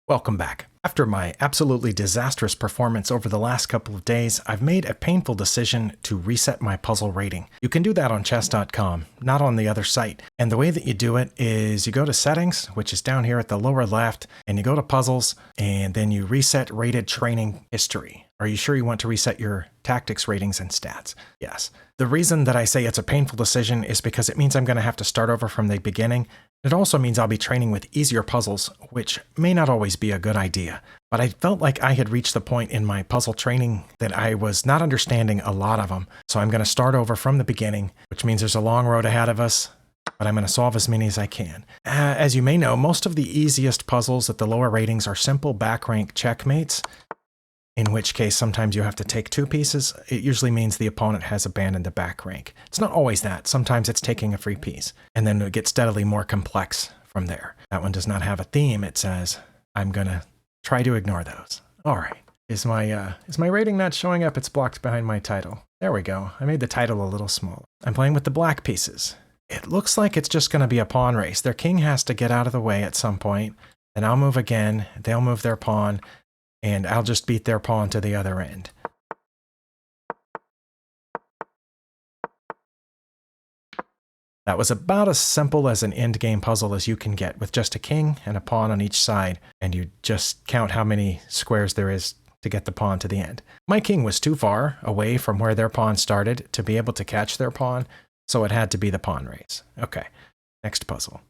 Welcome back. After my absolutely disastrous performance over the last couple of days, I've made a painful decision to reset my puzzle rating. You can do that on chess.com, not on the other site. And the way that you do it is you go to settings, which is down here at the lower left, and you go to puzzles, and then you reset rated training history. Are you sure you want to reset your tactics ratings and stats? Yes. The reason that I say it's a painful decision is because it means I'm going to have to start over from the beginning. It also means I'll be training with easier puzzles, which may not always be a good idea. But I felt like I had reached the point in my puzzle training that I was not understanding a lot of them. So I'm going to start over from the beginning, which means there's a long road ahead of us, but I'm going to solve as many as I can. As you may know, most of the easiest puzzles at the lower ratings are simple back rank checkmates, in which case sometimes you have to take two pieces. It usually means the opponent has abandoned the back rank. It's not always that. Sometimes it's taking a free piece, and then it gets steadily more complex from there. That one does not have a theme. It says, I'm going to try to ignore those. All right. Is my rating not showing up? It's blocked behind my title. There we go. I made the title a little smaller. I'm playing with the black pieces. It looks like it's just going to be a pawn race. Their king has to get out of the way at some point. Then I'll move again. They'll move their pawn. And I'll just beat their pawn to the other end. That was about as simple as an endgame puzzle as you can get, with just a king and a pawn on each side, and you just count how many squares there is to get the pawn to the end. My king was too far away from where their pawn started to be able to catch their pawn, so it had to be the pawn race. Okay, next puzzle.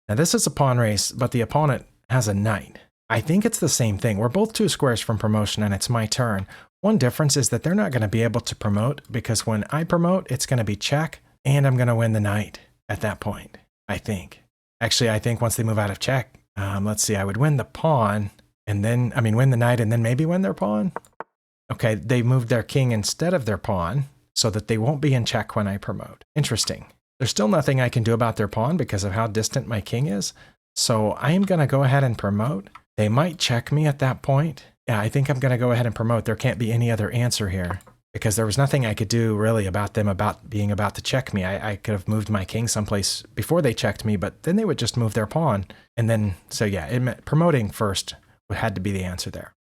Now this is a pawn race, but the opponent has a knight. I think it's the same thing. We're both 2 squares from promotion and it's my turn. One difference is that they're not going to be able to promote, because when I promote, it's going to be check and I'm going to win the knight at that point, I think. Actually, I think once they move out of check, let's see, I would win the pawn and then, win the knight and then maybe win their pawn. Okay, they moved their king instead of their pawn so that they won't be in check when I promote. Interesting. There's still nothing I can do about their pawn because of how distant my king is. So I am going to go ahead and promote. They might check me at that point. Yeah, I think I'm going to go ahead and promote. There can't be any other answer here because there was nothing I could do really about them being about to check me. I could have moved my king someplace before they checked me, but then they would just move their pawn. And then, so yeah, it meant promoting first had to be the answer there.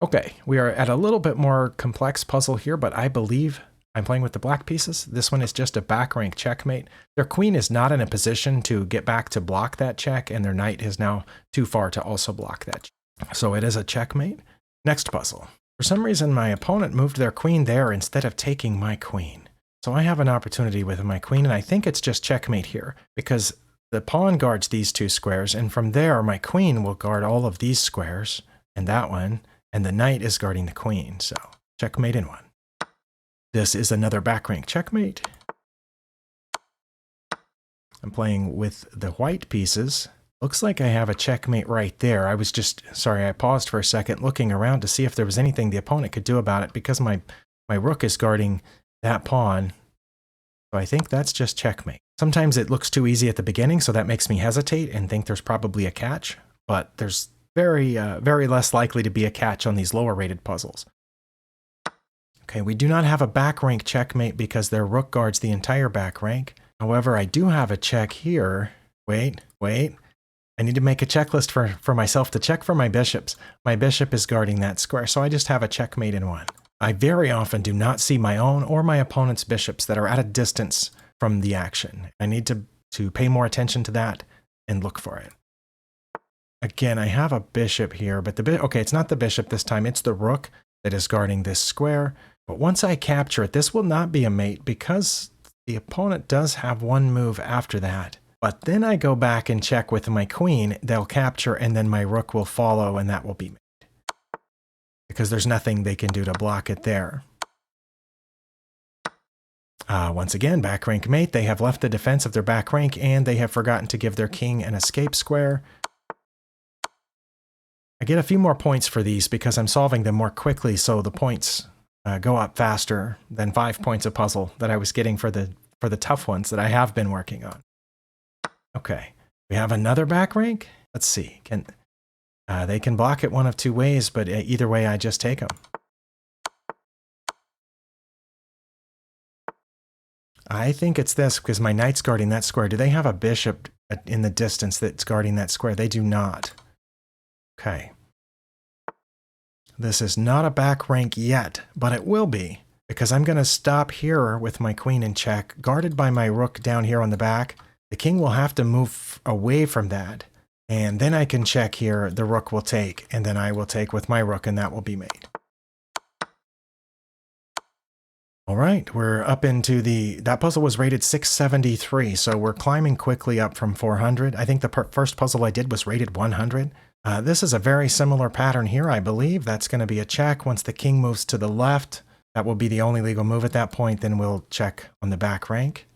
Okay, we are at a little bit more complex puzzle here, but I believe I'm playing with the black pieces. This one is just a back rank checkmate. Their queen is not in a position to get back to block that check, and their knight is now too far to also block that check. So it is a checkmate. Next puzzle. For some reason, my opponent moved their queen there instead of taking my queen. So I have an opportunity with my queen, and I think it's just checkmate here, because the pawn guards these 2 squares, and from there, my queen will guard all of these squares, and that one, and the knight is guarding the queen. So checkmate in 1. This is another back rank checkmate. I'm playing with the white pieces. Looks like I have a checkmate right there. I paused for a second looking around to see if there was anything the opponent could do about it because my rook is guarding that pawn. So I think that's just checkmate. Sometimes it looks too easy at the beginning, so that makes me hesitate and think there's probably a catch, but there's very less likely to be a catch on these lower rated puzzles. Okay, we do not have a back rank checkmate because their rook guards the entire back rank. However, I do have a check here. Wait. I need to make a checklist for myself to check for my bishops. My bishop is guarding that square, so I just have a checkmate in 1. I very often do not see my own or my opponent's bishops that are at a distance from the action. I need to pay more attention to that and look for it. Again, I have a bishop here, but okay, it's not the bishop this time. It's the rook that is guarding this square. But once I capture it, this will not be a mate because the opponent does have 1 move after that. But then I go back and check with my queen, they'll capture, and then my rook will follow, and that will be mate. Because there's nothing they can do to block it there. Once again, back rank mate, they have left the defense of their back rank, and they have forgotten to give their king an escape square. I get a few more points for these because I'm solving them more quickly, so the points go up faster than 5 points a puzzle that I was getting for the tough ones that I have been working on. Okay, we have another back rank. Let's see. They can block it one of 2 ways, but either way, I just take them. I think it's this because my knight's guarding that square. Do they have a bishop in the distance that's guarding that square? They do not. Okay. This is not a back rank yet, but it will be, because I'm going to stop here with my queen in check, guarded by my rook down here on the back. The king will have to move away from that, and then I can check here, the rook will take, and then I will take with my rook, and that will be made. All right, we're up into that puzzle was rated 673, so we're climbing quickly up from 400. I think the first puzzle I did was rated 100. This is a very similar pattern here, I believe. That's going to be a check. Once the king moves to the left, that will be the only legal move at that point. Then we'll check on the back rank.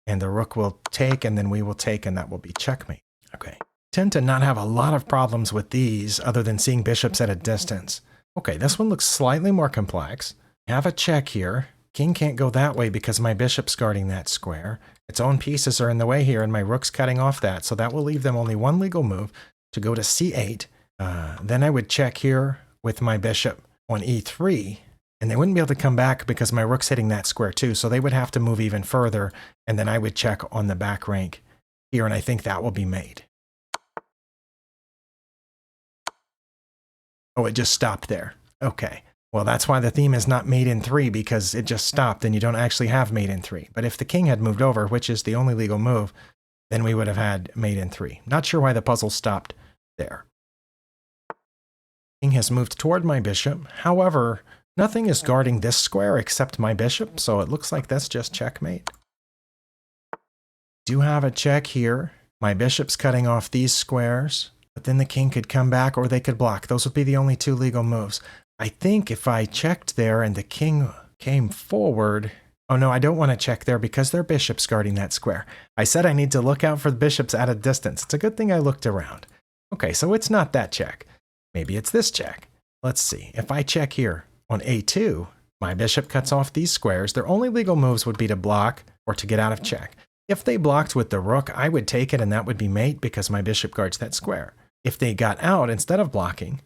And the rook will take, and then we will take, and that will be checkmate. Okay. Tend to not have a lot of problems with these other than seeing bishops at a distance. Okay, this one looks slightly more complex. Have a check here. King can't go that way because my bishop's guarding that square. Its own pieces are in the way here, and my rook's cutting off that, so that will leave them only one legal move to go to c8. Then I would check here with my bishop on e3, and they wouldn't be able to come back because my rook's hitting that square too, so they would have to move even further, and then I would check on the back rank here, and I think that will be made. Oh, it just stopped there. Okay. Well, that's why the theme is not mate in 3, because it just stopped and you don't actually have mate in 3. But if the king had moved over, which is the only legal move, then we would have had mate in 3. Not sure why the puzzle stopped there. King has moved toward my bishop. However, nothing is guarding this square except my bishop, so it looks like that's just checkmate. Do have a check here. My bishop's cutting off these squares, but then the king could come back or they could block. Those would be the only two legal moves. I think if I checked there and the king came forward... Oh no, I don't want to check there because their bishop's guarding that square. I said I need to look out for the bishops at a distance. It's a good thing I looked around. Okay, so it's not that check. Maybe it's this check. Let's see. If I check here on a2, my bishop cuts off these squares. Their only legal moves would be to block or to get out of check. If they blocked with the rook, I would take it and that would be mate because my bishop guards that square. If they got out instead of blocking,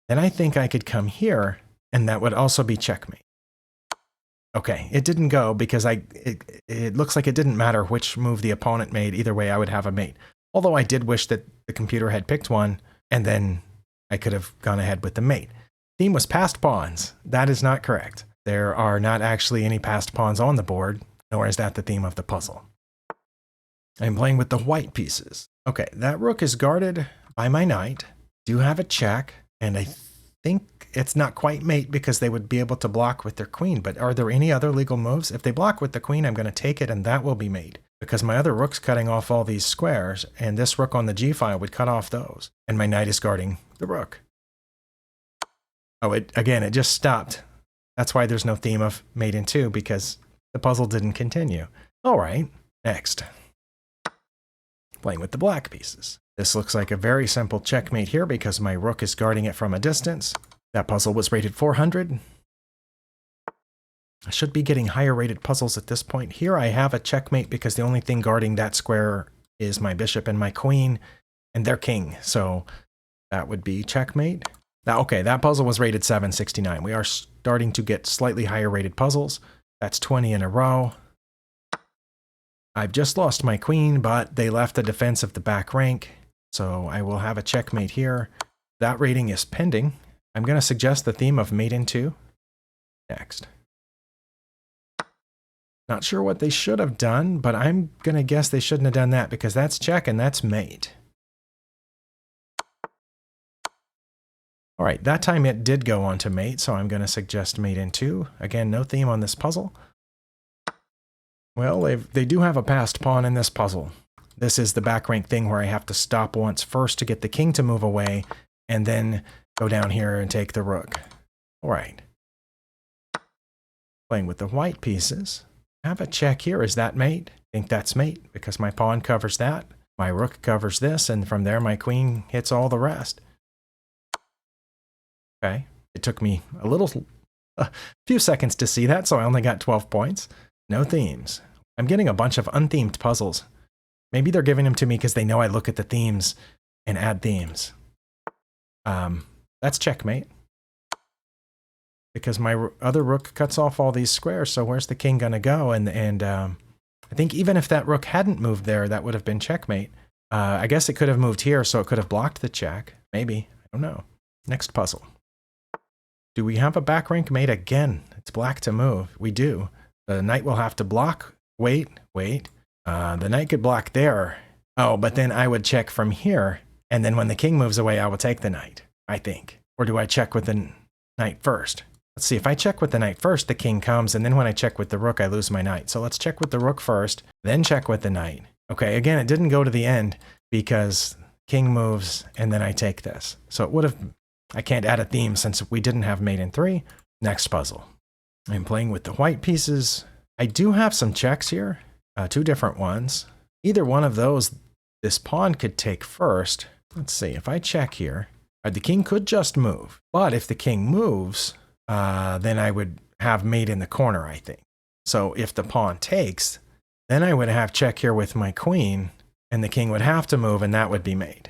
then I think I could come here, and that would also be checkmate. Okay, it didn't go because it looks like it didn't matter which move the opponent made. Either way, I would have a mate. Although I did wish that the computer had picked one, and then I could have gone ahead with the mate. Theme was passed pawns. That is not correct. There are not actually any passed pawns on the board, nor is that the theme of the puzzle. I'm playing with the white pieces. Okay, that rook is guarded by my knight. Do have a check. And I think it's not quite mate because they would be able to block with their queen. But are there any other legal moves? If they block with the queen, I'm going to take it and that will be mate. Because my other rook's cutting off all these squares, and this rook on the g-file would cut off those. And my knight is guarding the rook. Oh, again, it just stopped. That's why there's no theme of mate in 2, because the puzzle didn't continue. All right, next. Playing with the black pieces. This looks like a very simple checkmate here because my rook is guarding it from a distance. That puzzle was rated 400. I should be getting higher rated puzzles at this point. Here I have a checkmate because the only thing guarding that square is my bishop and my queen and their king. So that would be checkmate. Now, okay, that puzzle was rated 769. We are starting to get slightly higher rated puzzles. That's 20 in a row. I've just lost my queen, but they left the defense of the back rank. So I will have a checkmate here. That rating is pending. I'm going to suggest the theme of mate in 2. Next. Not sure what they should have done, but I'm going to guess they shouldn't have done that because that's check and that's mate. All right, that time it did go on to mate, so I'm going to suggest mate in 2. Again, no theme on this puzzle. Well, they do have a passed pawn in this puzzle. This is the back rank thing where I have to stop once first to get the king to move away, and then go down here and take the rook. All right. Playing with the white pieces. Have a check here. Is that mate? I think that's mate because my pawn covers that. My rook covers this, and from there my queen hits all the rest. Okay. It took me a few seconds to see that, so I only got 12 points. No themes. I'm getting a bunch of unthemed puzzles. Maybe they're giving them to me because they know I look at the themes and add themes. That's checkmate. Because my other rook cuts off all these squares, so where's the king gonna go? And I think even if that rook hadn't moved there, that would have been checkmate. I guess it could have moved here, so it could have blocked the check. Maybe. Oh no. Next puzzle. Do we have a back rank mate again? It's black to move. We do. The knight will have to block. Wait. The knight could block there. Oh, but then I would check from here. And then when the king moves away, I will take the knight, I think. Or do I check with the knight first? Let's see, if I check with the knight first, the king comes, and then when I check with the rook, I lose my knight. So let's check with the rook first, then check with the knight. Okay, again, it didn't go to the end because king moves, and then I take this. So it would have, I can't add a theme since we didn't have mate in 3. Next puzzle. I'm playing with the white pieces. I do have some checks here, 2 different ones. Either one of those, this pawn could take first. Let's see, if I check here, the king could just move. But if the king moves, then I would have mate in the corner, I think. So if the pawn takes, then I would have check here with my queen, and the king would have to move, and that would be mate.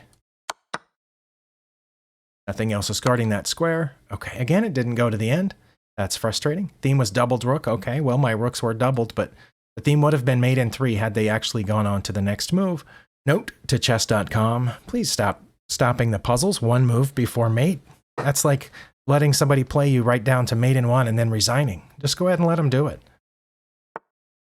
Nothing else is guarding that square. Okay, again, it didn't go to the end. That's frustrating. Theme was doubled rook. Okay, well, my rooks were doubled, but the theme would have been mate in 3 had they actually gone on to the next move. Note to chess.com, please stop stopping the puzzles 1 move before mate. That's like letting somebody play you right down to mate in 1 and then resigning. Just go ahead and let them do it.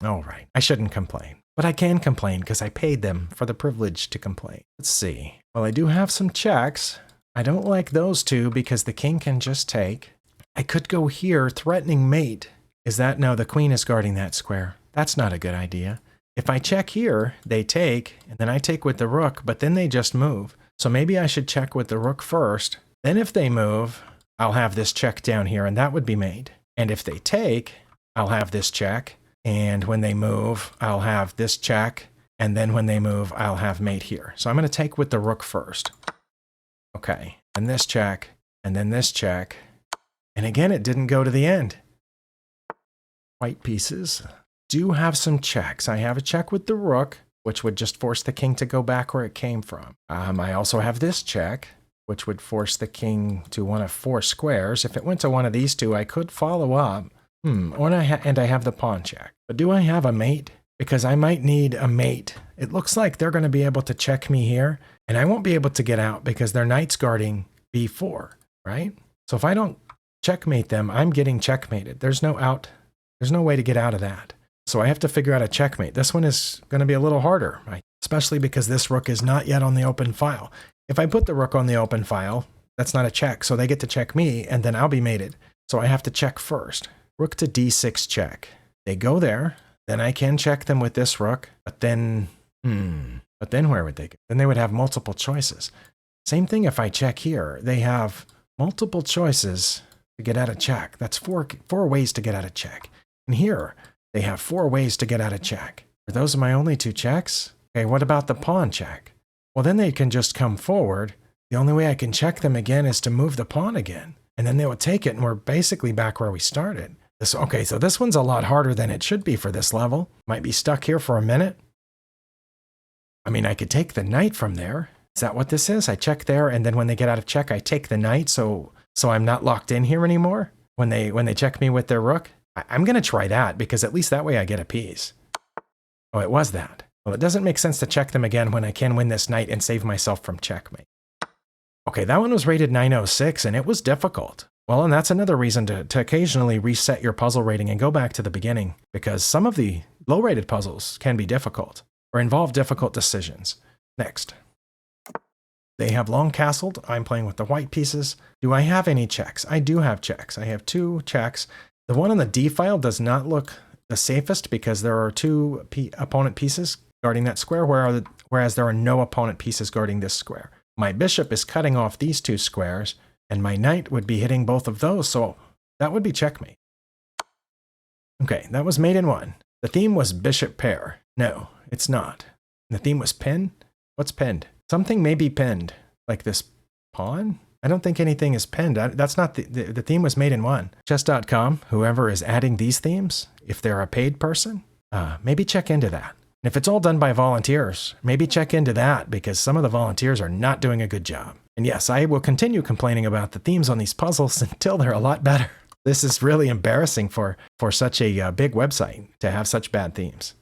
All right, I shouldn't complain. But I can complain because I paid them for the privilege to complain. Let's see. Well, I do have some checks. I don't like those 2 because the king can just take. I could go here, threatening mate. Is that, no, the queen is guarding that square. That's not a good idea. If I check here, they take, and then I take with the rook, but then they just move. So maybe I should check with the rook first. Then if they move, I'll have this check down here, and that would be mate. And if they take, I'll have this check. And when they move, I'll have this check. And then when they move, I'll have mate here. So I'm going to take with the rook first. Okay, and this check, and then this check. And again, it didn't go to the end. White pieces do have some checks. I have a check with the rook, which would just force the king to go back where it came from. I also have this check, which would force the king to one of 4 squares. If it went to one of these 2, I could follow up. And I have the pawn check. But do I have a mate? Because I might need a mate. It looks like they're going to be able to check me here, and I won't be able to get out because their knight's guarding b4, right? So if I don't checkmate them, I'm getting checkmated. There's no out. There's no way to get out of that. So I have to figure out a checkmate. This one is going to be a little harder, right? Especially because this rook is not yet on the open file. If I put the rook on the open file, that's not a check. So they get to check me, and then I'll be mated. So I have to check first. Rook to d6 check. They go there. Then I can check them with this rook. But then where would they go? Then they would have multiple choices. Same thing if I check here. They have multiple choices to get out of check. That's four ways to get out of check. And here, they have 4 ways to get out of check. Are those my only 2 checks? Okay, what about the pawn check? Well, then they can just come forward. The only way I can check them again is to move the pawn again. And then they will take it, and we're basically back where we started. Okay, so this one's a lot harder than it should be for this level. Might be stuck here for a minute. I mean, I could take the knight from there. Is that what this is? I check there, and then when they get out of check, I take the knight, so I'm not locked in here anymore when they check me with their rook? I'm going to try that, because at least that way I get a piece. Oh, it was that. Well, it doesn't make sense to check them again when I can win this knight and save myself from checkmate. Okay, that one was rated 906, and it was difficult. Well, and that's another reason to occasionally reset your puzzle rating and go back to the beginning, because some of the low-rated puzzles can be difficult or involve difficult decisions. Next. They have long castled. I'm playing with the white pieces. Do I have any checks? I do have checks. I have 2 checks. The one on the D file does not look the safest because there are 2 opponent pieces guarding that square, whereas there are no opponent pieces guarding this square. My bishop is cutting off these 2 squares, and my knight would be hitting both of those, so that would be checkmate. Okay, that was mate in 1. The theme was bishop pair. No, it's not. The theme was pin? What's pinned? Something may be pinned, like this pawn? I don't think anything is pinned. That's not the theme was mate in 1. Chess.com, whoever is adding these themes, if they're a paid person, maybe check into that. And if it's all done by volunteers, maybe check into that, because some of the volunteers are not doing a good job. And yes, I will continue complaining about the themes on these puzzles until they're a lot better. This is really embarrassing for such a big website to have such bad themes.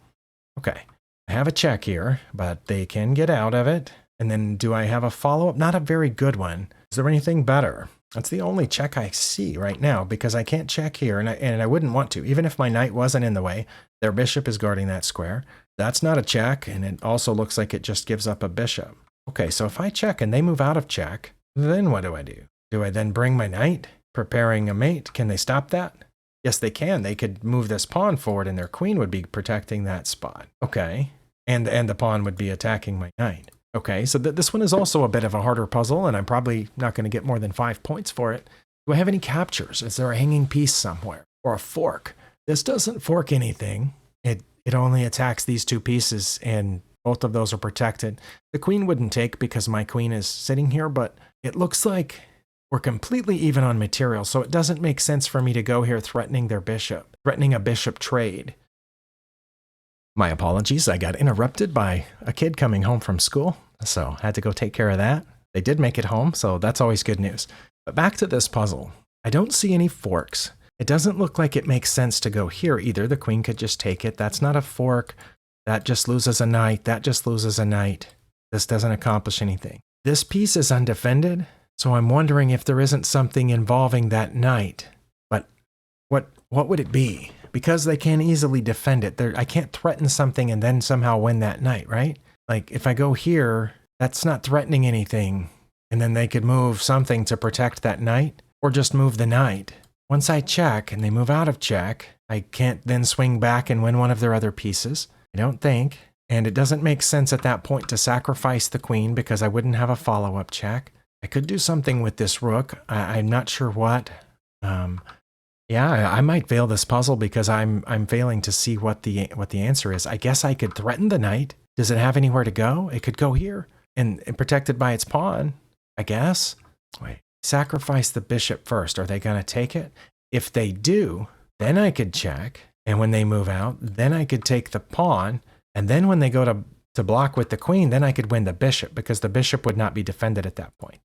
Okay, I have a check here, but they can get out of it. And then do I have a follow-up? Not a very good one. Is there anything better? That's the only check I see right now, because I can't check here, and I wouldn't want to. Even if my knight wasn't in the way, their bishop is guarding that square. That's not a check, and it also looks like it just gives up a bishop. Okay, so if I check and they move out of check, then what do I do? Do I then bring my knight, preparing a mate? Can they stop that? Yes, they can. They could move this pawn forward, and their queen would be protecting that spot. Okay, and the pawn would be attacking my knight. Okay, so this one is also a bit of a harder puzzle, and I'm probably not going to get more than 5 points for it. Do I have any captures? Is there a hanging piece somewhere? Or a fork? This doesn't fork anything. It only attacks these 2 pieces, and both of those are protected. The queen wouldn't take because my queen is sitting here, but it looks like we're completely even on material, so it doesn't make sense for me to go here threatening their bishop, threatening a bishop trade. My apologies, I got interrupted by a kid coming home from school, so had to go take care of that. They did make it home, so that's always good news. But back to this puzzle. I don't see any forks. It doesn't look like it makes sense to go here either. The queen could just take it. That's not a fork. That just loses a knight. That just loses a knight. This doesn't accomplish anything. This piece is undefended, so I'm wondering if there isn't something involving that knight. But what would it be? Because they can't easily defend it. I can't threaten something and then somehow win that knight, right? Like, if I go here, that's not threatening anything. And then they could move something to protect that knight, or just move the knight. Once I check and they move out of check, I can't then swing back and win one of their other pieces. I don't think. And it doesn't make sense at that point to sacrifice the queen because I wouldn't have a follow-up check. I could do something with this rook. I'm not sure what. Yeah, I might fail this puzzle because I'm failing to see what the answer is. I guess I could threaten the knight. Does it have anywhere to go? It could go here and protected by its pawn, I guess. Wait, sacrifice the bishop first. Are they going to take it? If they do, then I could check. And when they move out, then I could take the pawn. And then when they go to block with the queen, then I could win the bishop because the bishop would not be defended at that point.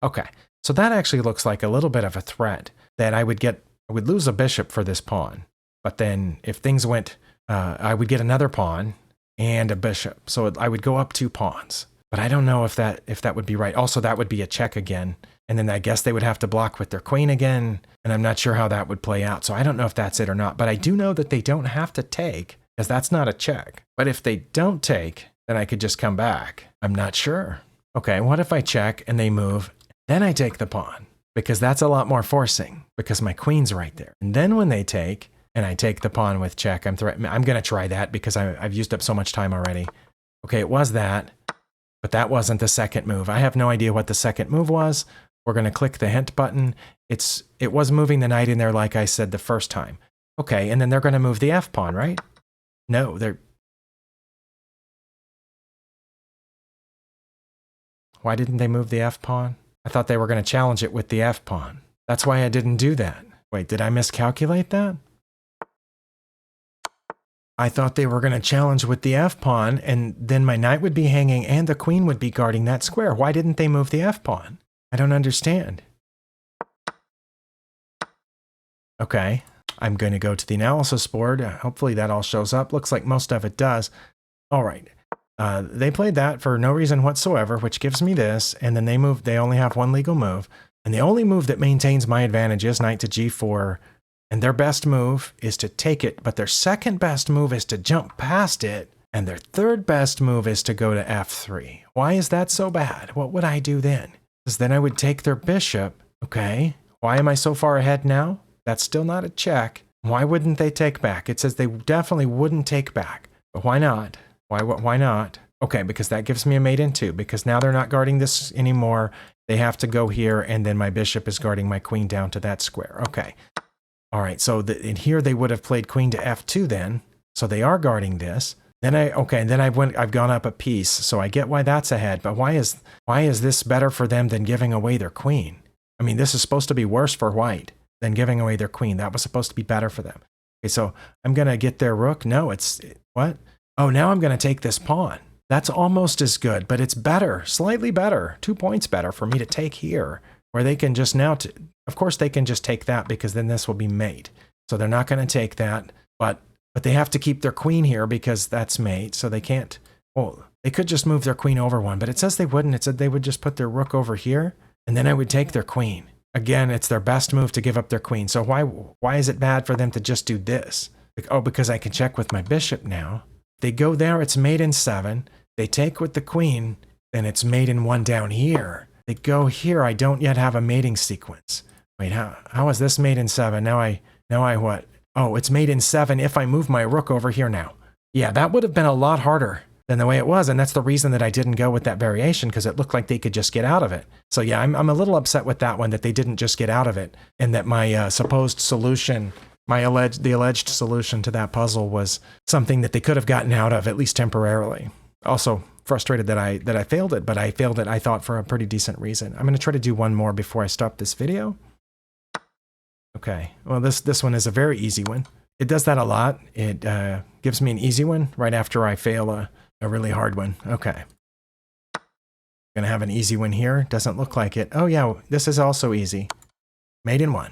Okay, so that actually looks like a little bit of a threat that I would lose a bishop for this pawn. But then if things went, I would get another pawn and a bishop. So I would go up 2 pawns. But I don't know if that would be right. Also, that would be a check again. And then I guess they would have to block with their queen again. And I'm not sure how that would play out. So I don't know if that's it or not. But I do know that they don't have to take, because that's not a check. But if they don't take, then I could just come back. I'm not sure. Okay, what if I check and they move? Then I take the pawn, because that's a lot more forcing, because my queen's right there. And then when they take, and I take the pawn with check, I'm going to try that because I've used up so much time already. Okay, it was that, but that wasn't the second move. I have no idea what the second move was. We're going to click the hint button. It was moving the knight in there like I said the first time. Okay, and then they're going to move the f pawn, right? No, Why didn't they move the f pawn? I thought they were going to challenge it with the f pawn. That's why I didn't do that. Wait, did I miscalculate that? I thought they were going to challenge with the f pawn, and then my knight would be hanging and the queen would be guarding that square. Why didn't they move the f pawn? I don't understand. Okay, I'm going to go to the analysis board. Hopefully that all shows up. Looks like most of it does. All right. They played that for no reason whatsoever, which gives me this, and then they only have one legal move. And the only move that maintains my advantage is knight to g4, and their best move is to take it, but their second best move is to jump past it, and their third best move is to go to f3. Why is that so bad? What would I do then? Because then I would take their bishop. Okay, why am I so far ahead now? That's still not a check. Why wouldn't they take back? It says they definitely wouldn't take back, but why not? Why not? Okay, because that gives me a mate in 2, because now they're not guarding this anymore. They have to go here, and then my bishop is guarding my queen down to that square. Okay. All right, so in here they would have played queen to f2 then. So they are guarding this. Then I've gone up a piece, so I get why that's ahead. But why is this better for them than giving away their queen? I mean, this is supposed to be worse for white than giving away their queen. That was supposed to be better for them. Okay, so I'm going to get their rook. No, what? Oh, now I'm going to take this pawn. That's almost as good, but it's better, slightly better, 2 points better for me to take here, where they can just now, of course they can just take that because then this will be mate. So they're not going to take that, but they have to keep their queen here because that's mate, so they can't, well, they could just move their queen over one, but it says they wouldn't. It said they would just put their rook over here. And then I would take their queen. Again, it's their best move to give up their queen. So why is it bad for them to just do this? Oh, because I can check with my bishop now. They go there, it's mate in 7. They take with the queen, then it's mate in 1 down here. They go here, I don't yet have a mating sequence. Wait, how is this mate in 7? Now I what? Oh, it's mate in 7 if I move my rook over here now. Yeah, that would have been a lot harder than the way it was, and that's the reason that I didn't go with that variation, because it looked like they could just get out of it. So yeah, I'm a little upset with that one, that they didn't just get out of it, and that my supposed solution, the alleged solution to that puzzle was something that they could have gotten out of, at least temporarily. Also frustrated that I failed it, but I failed it, I thought, for a pretty decent reason. I'm going to try to do one more before I stop this video. Okay, well this one is a very easy one. It does that a lot. It gives me an easy one right after I fail a really hard one. Okay. Gonna have an easy one here. Doesn't look like it. Oh yeah, this is also easy. Mate in 1.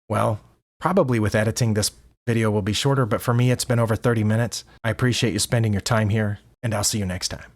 Well, probably with editing this video will be shorter, but for me it's been over 30 minutes. I appreciate you spending your time here, and I'll see you next time.